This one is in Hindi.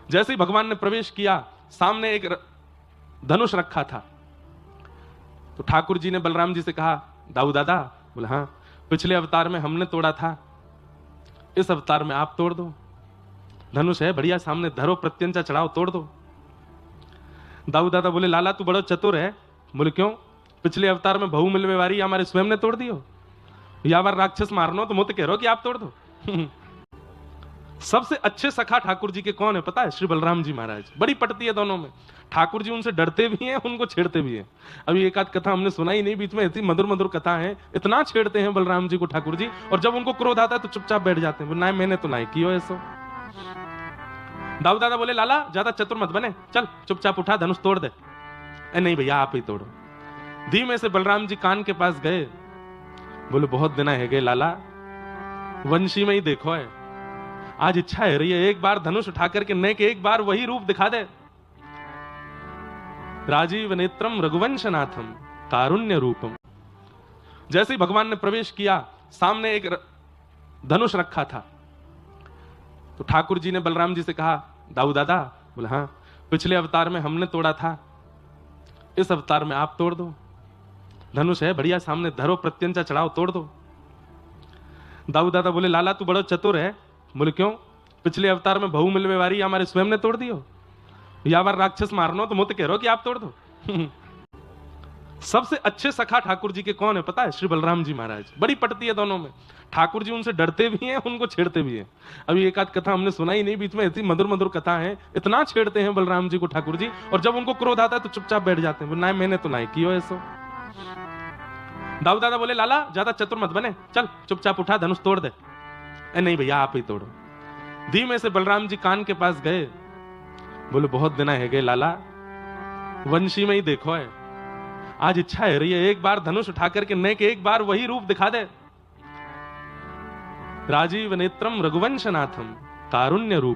जैसे ही भगवान ने प्रवेश किया, सामने एक धनुष रखा था। तो ठाकुर जी ने बलराम जी से कहा, दाऊ दादा? बोले हाँ। पिछले अवतार में हमने तोड़ा था, इस अवतार में आप तोड़ दो। धनुष है बढ़िया, सामने धरो, प्रत्यंचा चढ़ाओ, तोड़ दो। दाऊ दादा बोले, लाला तू बड़ा चतुर है। बोले क्यों? पिछले अवतार में बहु मिलवे वारी हमारे स्वयं ने तोड़ दियो, या बार राक्षस मारनो तो मुझे कह रहे हो कि आप तोड़ दो। सबसे अच्छे सखा ठाकुर जी के कौन है पता है? श्री बलराम जी महाराज। बड़ी पटती है दोनों में। ठाकुर जी उनसे डरते भी हैं, उनको छेड़ते भी हैं। अभी एक आध कथा हमने सुनाई नहीं, बीच में ऐसी मधुर मधुर कथा है, इतना छेड़ते हैं बलराम जी को ठाकुर जी, और जब उनको क्रोध आता है तो चुपचाप बैठ जाते हैं। ना मैंने तो नहीं किया ऐसा। दाऊ दादा बोले, लाला ज्यादा चतुर मत बने, चल चुपचाप उठा, धनुष तोड़ दे। नहीं भैया आप ही तोड़ो। धीमे से बलराम जी कान के पास गए। बोले, बहुत दिन है गए लाला, वंशी में ही देखो है, आज इच्छा है रही है एक बार धनुष उठा करके नेक एक बार वही रूप दिखा दे। राजीव नेत्रम रघुवंशनाथम कारुण्य रूपम। जैसे ही भगवान ने प्रवेश किया, सामने एक धनुष रखा था। तो ठाकुर जी ने बलराम जी से कहा, दाऊ दादा? बोले हाँ। पिछले अवतार में हमने तोड़ा था, इस अवतार में आप तोड़ दो। धनुष है बढ़िया, सामने धरो, प्रत्यंचा चढ़ाओ, तोड़ दो। दाऊ दादा बोले, लाला तू बड़ा चतुर है। बोले क्यों? पिछले अवतार में बहु मिलवे वारी हमारे स्वयं ने तोड़ दियो, या बार राक्षस मारनो तो मुझे कह रहे हो कि आप तोड़ दो। सबसे अच्छे सखा ठाकुर जी के कौन है पता है? श्री बलराम जी महाराज। बड़ी पटती है दोनों में। ठाकुर जी उनसे डरते भी हैं, उनको छेड़ते भी हैं। अभी एक आध कथा हमने सुनाई नहीं, बीच में ऐसी मधुर मधुर कथा है, इतना छेड़ते हैं बलराम जी को ठाकुर जी, और जब उनको क्रोध आता है तो चुपचाप बैठ जाते हैं। ना मैंने तो नहीं किया ऐसा। दाऊ दादा बोले, लाला ज्यादा चतुर मत बने, चल चुपचाप उठा, धनुष तोड़ दे। नहीं भैया आप ही तोड़ो। धीमे से बलराम जी कान के पास गए। बोले, बहुत दिन है गए लाला, वंशी में ही देखो है, आज इच्छा है रही है एक बार धनुष उठा करके नेक एक बार वही रूप दिखा दे। राजीव नेत्रम रघुवंशनाथम कारुण्य रूप।